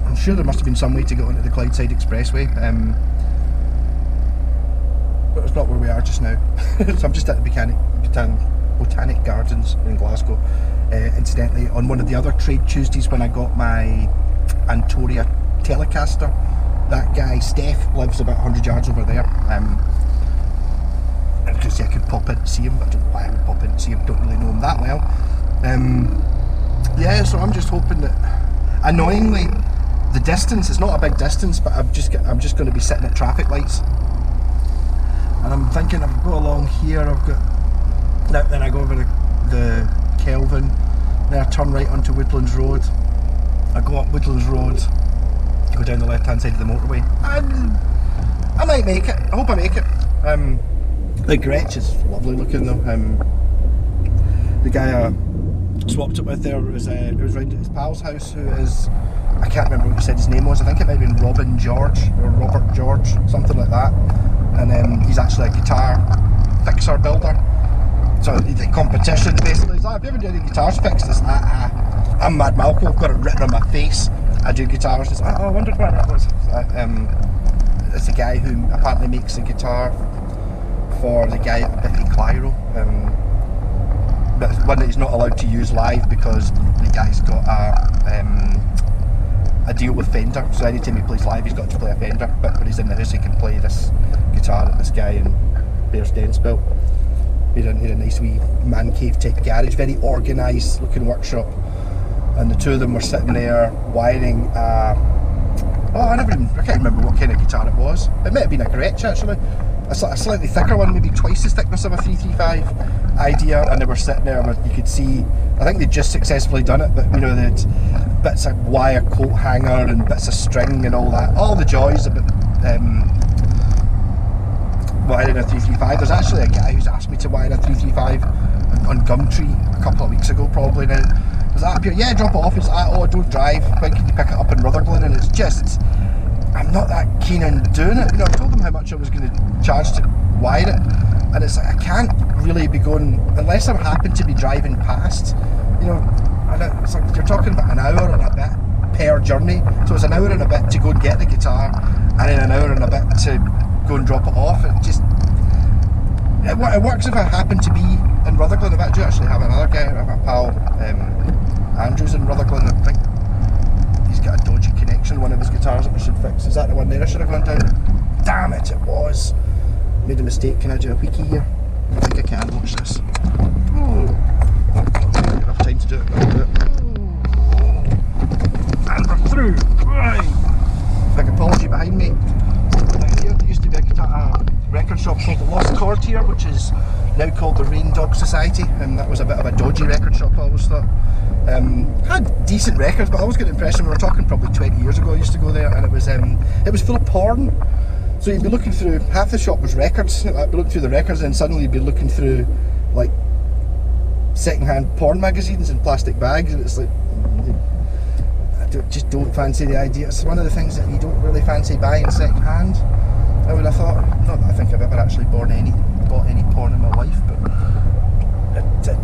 I'm sure there must have been some way to get onto the Clydeside Expressway, but it's not where we are just now. So I'm just at the Botanic Gardens in Glasgow. Incidentally, on one of the other trade Tuesdays when I got my Antoria Telecaster, that guy Steph lives about 100 yards over there. Because I could pop in and see him, but I don't know why I would pop in and see him, don't really know him that well. Yeah, so I'm just hoping that, annoyingly, the distance is not a big distance, but I'm just going to be sitting at traffic lights, and I'm thinking I've got along here, I've got, then I go over the Kelvin, then I turn right onto Woodlands Road, I go up Woodlands Road, go down the left hand side of the motorway, and I might make it. I hope I make it. The Gretsch is lovely looking though. The guy I swapped it with there was round at his pal's house, who is, I can't remember what he said his name was. I think it might have been Robin George or Robert George, something like that. And he's actually a guitar fixer builder. So he did competition basically. He's like, have you ever done any guitars fixed? I'm Mad Malcolm, I've got it written on my face. I do guitars. It's like, oh, I wondered why that was. It's a guy who apparently makes a guitar for the guy at Biffy Clyro, but it's one that he's not allowed to use live because the guy's got a deal with Fender, so anytime he plays live he's got to play a Fender, but when he's in the house he can play this guitar that this guy in Bearsden's built. He had a nice wee man cave type garage, very organised looking workshop, and the two of them were sitting there wiring I can't remember what kind of guitar it was. It might have been a Gretsch actually. A slightly thicker one, maybe twice the thickness of a 335 idea, and they were sitting there and you could see, I think they'd just successfully done it, but you know, they'd bits of wire coat hanger and bits of string and all that, all the joys about wiring a 335. There's actually a guy who's asked me to wire a 335 on Gumtree a couple of weeks ago probably now. Was that up here? Yeah, drop it off. It's like, oh, I don't drive, when can you pick it up in Rutherglen? And it's just, I'm not that keen on doing it. You know, I told them how much I was going to charge to wire it, and it's like, I can't really be going, unless I happen to be driving past, you know, and it's like, you're talking about an hour and a bit per journey, so it's an hour and a bit to go and get the guitar, and then an hour and a bit to go and drop it off. It just, it works if I happen to be in Rutherglen. I do actually have another guy, my pal Andrew's in Rutherglen. I think he's got a dodgy connection, one of his guitars that we should fix. Is that the one there I should have gone down? Damn it, it was. Made a mistake. Can I do a wiki here? I think I can. Watch this. Oh, I've got enough time to do it, but I'll do it. And we're through. Right. Big apology behind me. Here, there used to be a record shop called the Lost Chord here, which is now called the Rain Dog Society, and that was a bit of a dodgy record shop, I always thought. Had decent records, but I always got the impression, we were talking probably 20 years ago, I used to go there, and it was full of porn. So you'd be looking through, half the shop was records, I'd be looking through the records, and suddenly you'd be looking through like second-hand porn magazines in plastic bags, and it's like, just don't fancy the idea. It's one of the things that you don't really fancy buying second-hand. I would have thought, not that I think I've ever actually bought any porn in my life, but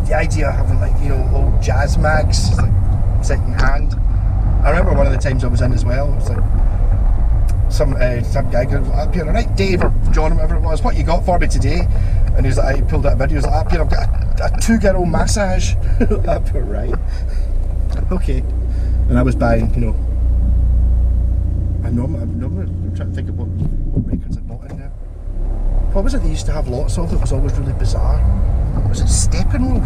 the idea of having, like, you know, old jazz mags, like, second-hand. I remember one of the times I was in as well, it was like some guy goes up here, right, Dave or John or whatever it was, what you got for me today? And he's like, he pulled out a video, he was like, up here I've got a 2-girl massage. Up here, right, okay. And I was buying, you know, I'm trying to think of what records I bought in there. What was it they used to have lots of that was always really bizarre? Was it Steppenwolf?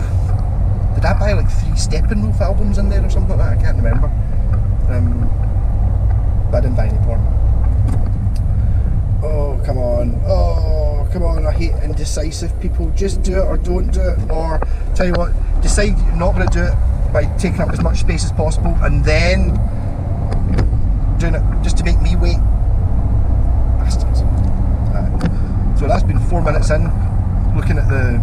Did I buy like 3 Steppenwolf albums in there or something like that? I can't remember. But I didn't buy any porn. Oh, come on. Oh, come on. I hate indecisive people. Just do it or don't do it. Or, tell you what, decide you're not going to do it by taking up as much space as possible and then doing it just to make me wait. Bastards. So that's been 4 minutes in, looking at the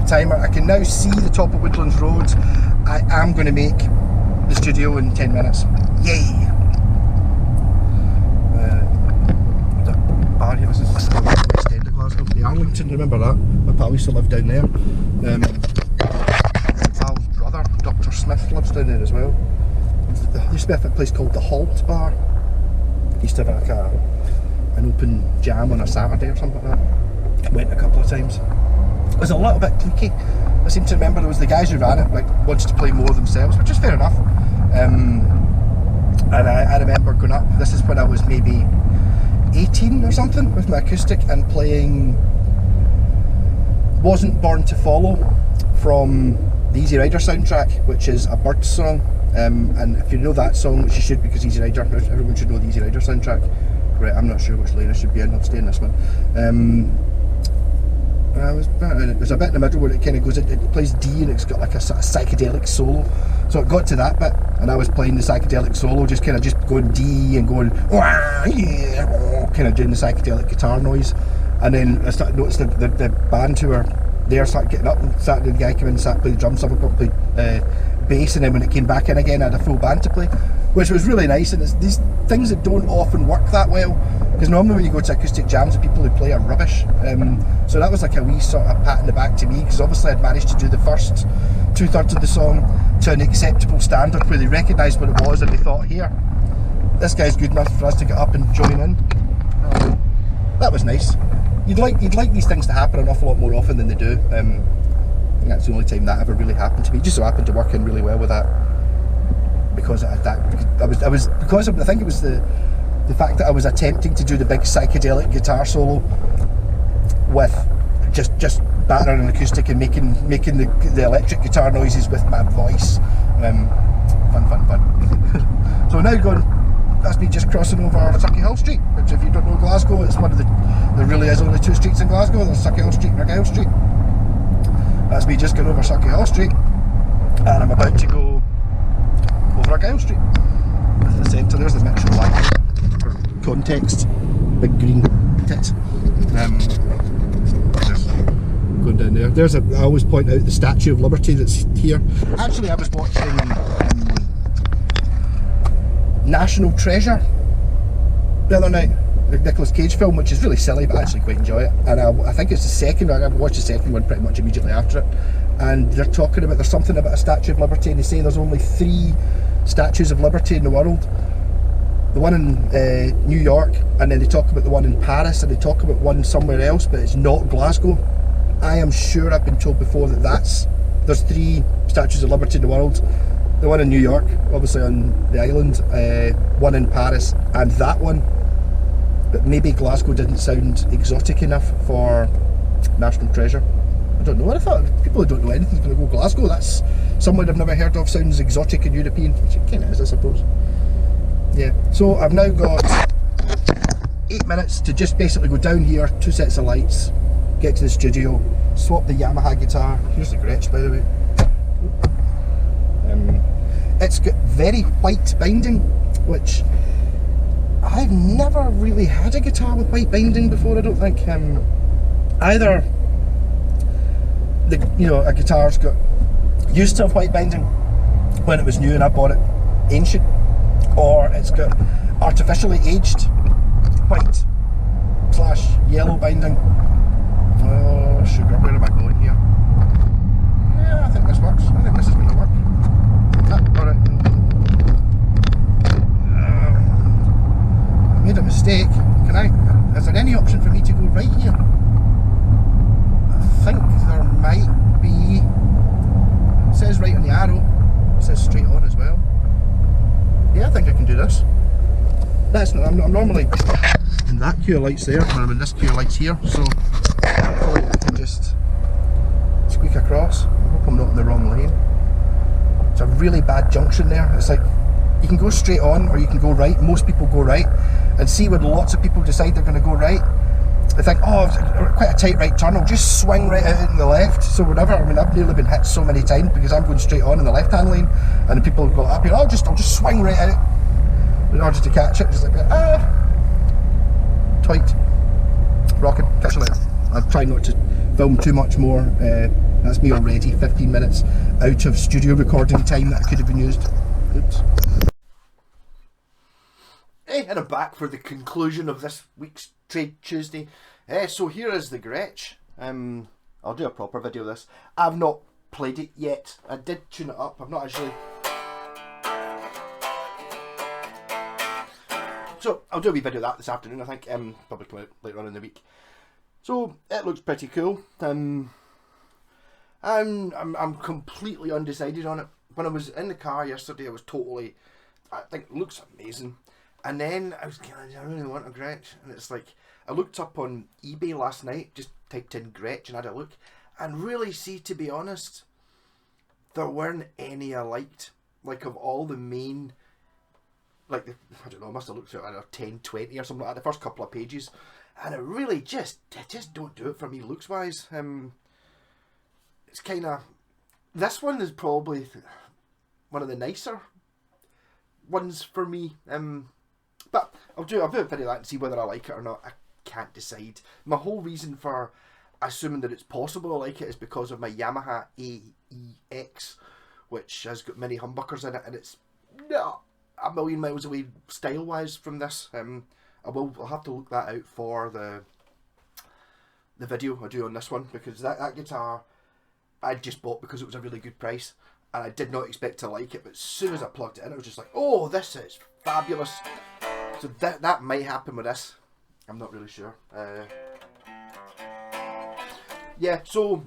timer. I can now see the top of Woodlands Road. I am going to make the studio in 10 minutes. Yay! The bar here, this is the West End of Glasgow. The Arlington, remember that? My pal used to live down there. My pal's brother, Dr. Smith, lives down there as well. There used to be a place called the Halt Bar. Used to have like an open jam on a Saturday or something like that. Went a couple of times. It was a little bit cliquey. I seem to remember there was the guys who ran it like wanted to play more themselves, which is fair enough. And I remember going up, this is when I was maybe 18 or something, with my acoustic and playing Wasn't Born to Follow from the Easy Rider soundtrack, which is a Birds song. And if you know that song, which you should, because Easy Rider, everyone should know the Easy Rider soundtrack. Right, I'm not sure which lane I should be in, I'll stay in this one. There's a bit in the middle where it kind of goes, it plays D and it's got like a sort of psychedelic solo. So it got to that bit and I was playing the psychedelic solo, just going D and going, wah, yeah, kind of doing the psychedelic guitar noise. And then I started noticing the band who were there started getting up, and the guy came in and started playing the drums, someone played bass, and then when it came back in again I had a full band to play, which was really nice. And it's these things that don't often work that well, because normally when you go to acoustic jams the people who play are rubbish. So that was like a wee sort of pat in the back to me, because obviously I'd managed to do the first 2/3 of the song to an acceptable standard where they recognised what it was and they thought, here, this guy's good enough for us to get up and join in. That was nice. You'd like these things to happen an awful lot more often than they do. I think that's the only time that ever really happened to me. It just so happened to work in really well with that, because I think it was the fact that I was attempting to do the big psychedelic guitar solo with just battering an acoustic and making the electric guitar noises with my voice. Fun. So now going, that's me just crossing over Suckyhill Street, which if you don't know Glasgow, it's one of there really is only 2 streets in Glasgow. There's Suckyhill Street and Argyll Street. That's me just going over Suckyhill Street, and I'm about to go over Argyll Street. That's the centre, there's the Metro line. For context, big green tits. Going down there. I always point out the Statue of Liberty that's here. Actually, I was watching National Treasure the other night, the Nicolas Cage film, which is really silly but I actually quite enjoy it. And I think it's the second, I watched the second one pretty much immediately after it, and they're talking about, there's something about a Statue of Liberty, and they say there's only 3 statues of liberty in the world. The one in New York, and then they talk about the one in Paris, and they talk about one somewhere else, but it's not Glasgow. I am sure I've been told before that there's 3 statues of liberty in the world. The one in New York, obviously on the island, one in Paris, and that one. But maybe Glasgow didn't sound exotic enough for National Treasure. I don't know. I thought people who don't know anything going to go Glasgow. That's someone I've never heard of, sounds exotic and European, which it kind of is, I suppose. Yeah. So I've now got 8 minutes to just basically go down here, 2 sets of lights, get to the studio, swap the Yamaha guitar. Here's the Gretsch, by the way. It's got very white binding, which I've never really had a guitar with white binding before. I don't think either a guitar's got used to have white binding when it was new and I bought it ancient, or it's got artificially aged white / yellow binding. Oh sugar, where am I going here? Yeah, I think this works. I think this is going to work. Alright. I made a mistake. Is there any option for me to go right here? I think there might be. It says right on the arrow. It says straight on as well. Yeah, I think I can do this. That's not, I'm normally in that queue of lights there, and I'm in this queue of lights here, so hopefully I can just squeak across. I hope I'm not in the wrong lane. It's a really bad junction there. It's like you can go straight on or you can go right. Most people go right, and see when lots of people decide they're going to go right, they think, oh, it's quite a tight right turn, I'll just swing right out in the left. So whenever, I mean, I've nearly been hit so many times because I'm going straight on in the left hand lane, and the people go up here, I'll just swing right out in order to catch it. Just like tight, rocking, catching it. I'm trying not to film too much more. That's me already 15 minutes out of studio recording time that I could have been used. Oops. Hey, and I'm back for the conclusion of this week's Trade Tuesday. So here is the Gretsch. I'll do a proper video of this. I've not played it yet. I did tune it up. I've not actually. So I'll do a wee video of that this afternoon, I think. Probably come out later on in the week. So it looks pretty cool. I'm completely undecided on it. When I was in the car yesterday, I think it looks amazing. And then I was I really want a Gretsch, and it's like I looked up on eBay last night, just typed in Gretsch and had a look, and really, see, to be honest, there weren't any I liked. Like, of all the main, like, I don't know, I must have looked through, I don't know, 10, 20 or something like that, the first couple of pages, and it really just don't do it for me looks wise. It's kind of, this one is probably one of the nicer ones for me. But I'll do a video of that and see whether I like it or not. I can't decide. My whole reason for assuming that it's possible I like it is because of my Yamaha AEX, which has got many humbuckers in it, and it's not a million miles away style wise from this. I'll have to look that out for the video I do on this one, because that guitar I just bought because it was a really good price, and I did not expect to like it, but as soon as I plugged it in, I was just like, oh, this is fabulous. So that might happen with this. I'm not really sure. Yeah, so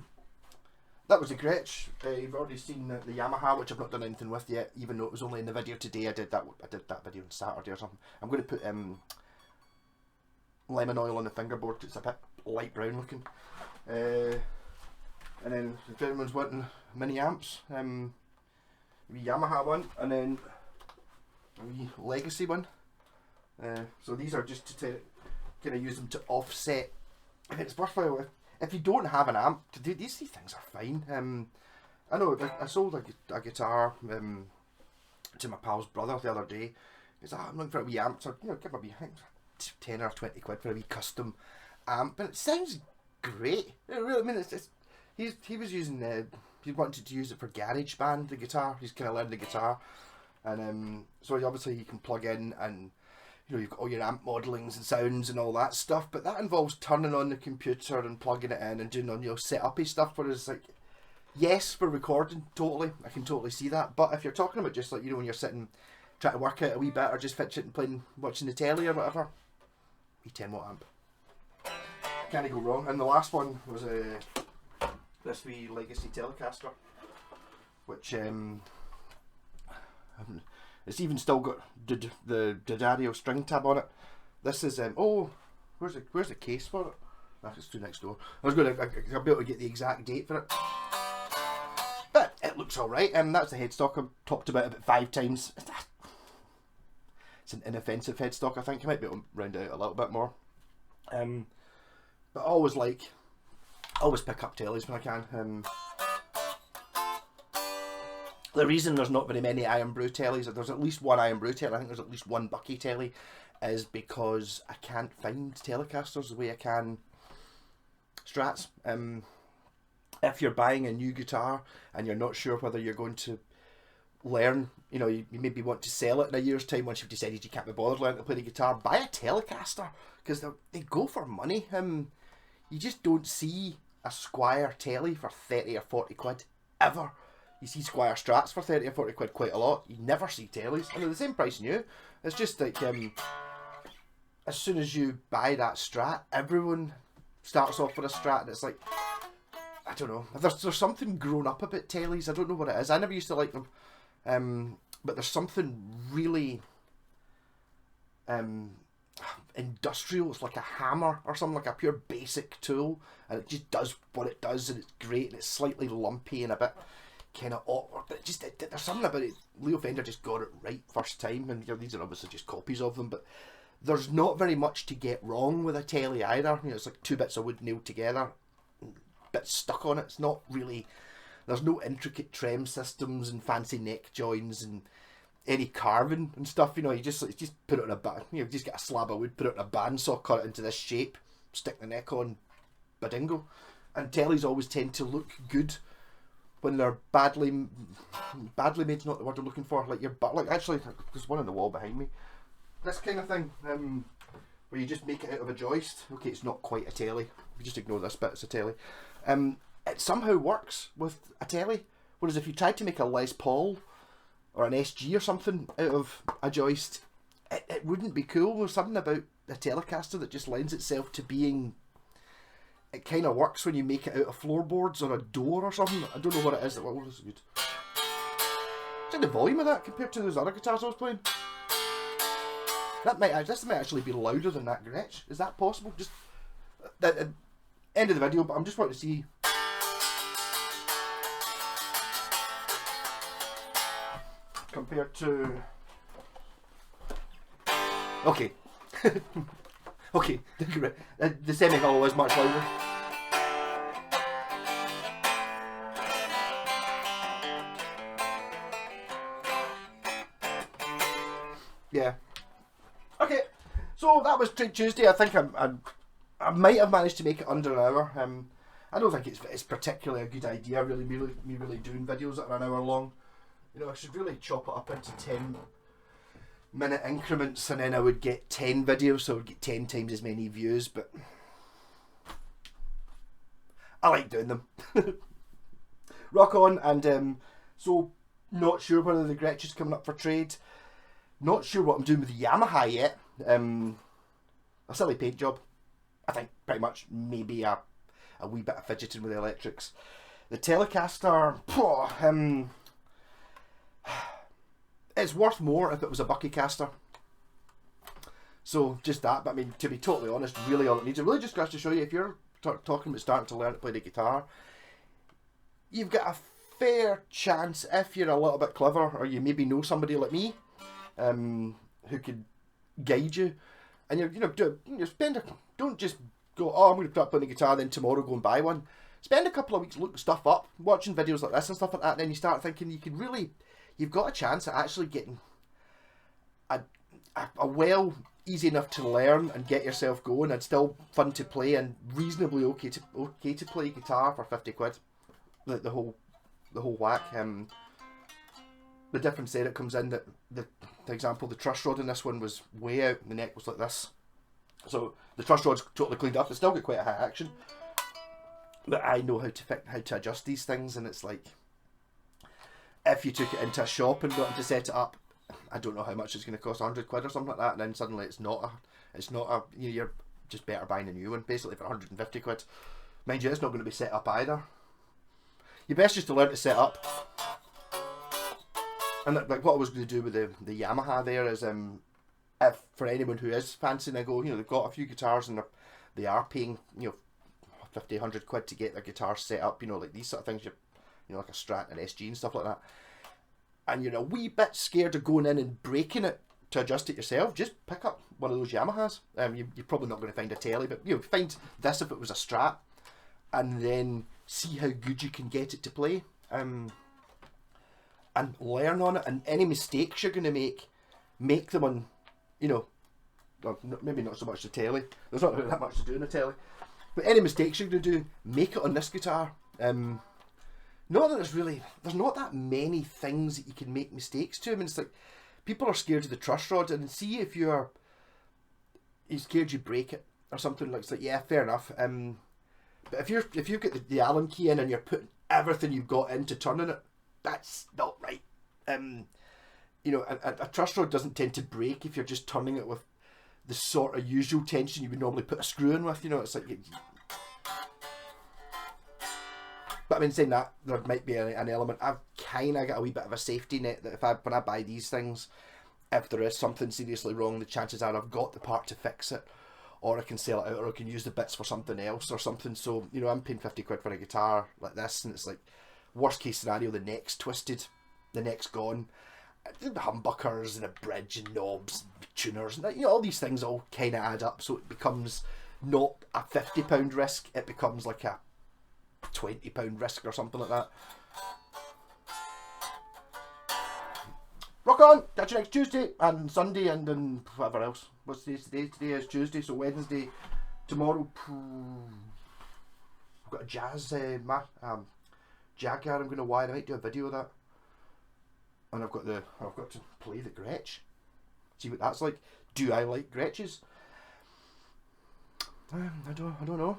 that was the Gretsch. You've already seen the Yamaha, which I've not done anything with yet, even though it was only in the video today. I did that video on Saturday or something. I'm going to put lemon oil on the fingerboard. It's a bit light brown looking. And then if anyone's wanting mini amps, Yamaha one, and then a wee legacy one. So these are just to kind of use them to offset. I mean, it's worthwhile if you don't have an amp to do these things are fine. I know I sold a guitar to my pal's brother the other day. He's like, I'm looking for a wee amp, so give a wee, I think 10 or 20 quid for a wee custom amp, but it sounds great. It really, I mean, he was using he wanted to use it for GarageBand, the guitar. He's kind of learned the guitar, and so obviously you can plug in and you've got all your amp modelings and sounds and all that stuff, but that involves turning on the computer and plugging it in and doing on set-up-y stuff. Whereas, like, yes, for recording, totally, I can totally see that. But if you're talking about just like when you're sitting trying to work out a wee bit, or just fidgeting and watching the telly or whatever, wee 10-watt amp, can't go wrong. And the last one was this wee Legacy Telecaster, which it's even still got the Daddario string tab on it. This is where's the case for it? It's too next door. I'll be able to get the exact date for it, but it looks alright. That's the headstock. I've talked about it about 5 times. It's an inoffensive headstock. I think I might be able to round it out a little bit more. But I always pick up tellies when I can. The reason there's not very many Iron Brew tellies, there's at least one Iron Brew telly, I think there's at least one Bucky telly, is because I can't find Telecasters the way I can Strats. if you're buying a new guitar and you're not sure whether you're going to learn, you know, you maybe want to sell it in a year's time once you've decided you can't be bothered learning to play the guitar, buy a Telecaster, because they go for money. You just don't see a Squier telly for 30 or 40 quid ever. You see Squier Strats for 30 or 40 quid quite a lot. You never see tellies, and they're the same price new. It's just like as soon as you buy that Strat, everyone starts off with a Strat, and it's like, I don't know, there's something grown up about tellies. I don't know what it is. I never used to like them. But there's something really industrial. It's like a hammer or something, like a pure basic tool, and it just does what it does, and it's great, and it's slightly lumpy and a bit kind of awkward, but there's something about it. Leo Fender just got it right first time, and you know, these are obviously just copies of them, but there's not very much to get wrong with a telly either. You know, it's like two bits of wood nailed together, bits stuck on it. It's not really, there's no intricate trem systems and fancy neck joins and any carving and stuff. You know, you just put it on just get a slab of wood, put it in a bandsaw, cut it into this shape, stick the neck on, badingo. And tellies always tend to look good when they're badly made's not the word I'm looking for. Like actually, there's one on the wall behind me. This kind of thing, where you just make it out of a joist. Okay, it's not quite a telly. You just ignore this bit. It's a telly. It somehow works with a telly. Whereas if you tried to make a Les Paul or an SG or something out of a joist, it wouldn't be cool. There's something about a Telecaster that just lends itself to being. It kind of works when you make it out of floorboards or a door or something. I don't know what it is. Well, this is good. Check the volume of that compared to those other guitars I was playing. This might actually be louder than that Gretsch. Is that possible? Just at the end of the video, but I'm just wanting to see. Compared to. Okay. Okay, the semi-hollow is much louder. Yeah. Okay, so that was Trade Tuesday. I think I might have managed to make it under an hour. I don't think it's particularly a good idea, really, me really doing videos that are an hour long. You know, I should really chop it up into 10-minute increments, and then I would get 10 videos, so I would get 10 times as many views, but I like doing them. Rock on. And so not sure whether the Gretsch is coming up for trade. Not sure what I'm doing with the Yamaha yet. A silly paint job, I think, pretty much. Maybe a wee bit of fidgeting with the electrics. The Telecaster, it's worth more if it was a Buckycaster. So just that. But I mean, to be totally honest, really all it needs, it really just goes to show you, if you're talking about starting to learn to play the guitar, you've got a fair chance, if you're a little bit clever, or you maybe know somebody like me, who could guide you, and don't just go, oh, I'm going to start playing the guitar, then tomorrow go and buy one. Spend a couple of weeks looking stuff up, watching videos like this and stuff like that, and then you start thinking you've got a chance at actually getting a well, easy enough to learn and get yourself going, and still fun to play, and reasonably okay to play guitar for 50 quid. The whole whack. The difference there, it comes in that for example, the truss rod in this one was way out, and the neck was like this. So the truss rod's totally cleaned up. It's still got quite a high action, but I know how to adjust these things, and it's like, if you took it into a shop and got them to set it up, I don't know how much it's going to cost, 100 quid or something like that, and then suddenly it's not a you're just better buying a new one basically for 150 quid. Mind you, it's not going to be set up either. You're best just to learn to set up. And like what I was going to do with the Yamaha there is, if for anyone who is fancying, I go, they've got a few guitars and they are paying 50, 100 quid to get their guitar set up, like these sort of things, like a Strat and SG and stuff like that, and you're a wee bit scared of going in and breaking it to adjust it yourself, just pick up one of those Yamahas. You're probably not going to find a telly, but find this if it was a Strat, and then see how good you can get it to play, and learn on it. And any mistakes you're going to make them on, well, maybe not so much the telly, there's not really that much to do in a telly, but any mistakes you're going to do, make it on this guitar, Not that there's not that many things that you can make mistakes to. I mean, it's like people are scared of the truss rod, and see if you're scared you break it or something. Like, it's like, yeah, fair enough. But if you've got the Allen key in and you're putting everything you've got into turning it, that's not right. You know, a truss rod doesn't tend to break if you're just turning it with the sort of usual tension you would normally put a screw in with. You know, it's like. But I mean, saying that, there might be an element. I've kind of got a wee bit of a safety net that when I buy these things, if there is something seriously wrong, the chances are I've got the part to fix it, or I can sell it out, or I can use the bits for something else or something. So, you know, I'm paying 50 quid for a guitar like this, and it's like, worst case scenario, the neck's twisted, the neck's gone. The humbuckers and a bridge and knobs and tuners, and you know, all these things all kind of add up, so it becomes not a £50 risk, it becomes like a £20 risk or something like that. Rock on! Catch you next Tuesday and Sunday and then whatever else. What's today? Today is Tuesday, so Wednesday. Tomorrow, I've got a jazz Jaguar I'm going to wire. I might do a video of that. And I've got to play the gretsch. See what that's like. Do I like gretches? I don't know.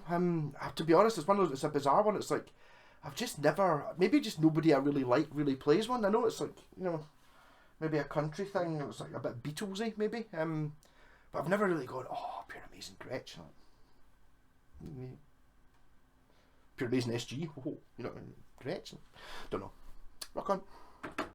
To be honest, it's one of those, it's a bizarre one. It's like, I've just never, maybe just nobody I really like really plays one. I know it's like, you know, maybe a country thing. It was like a bit Beatlesy maybe. But I've never really gone, oh, pure amazing gretsch. Pure amazing SG. Oh, you know, gretsch. Don't know. Rock on.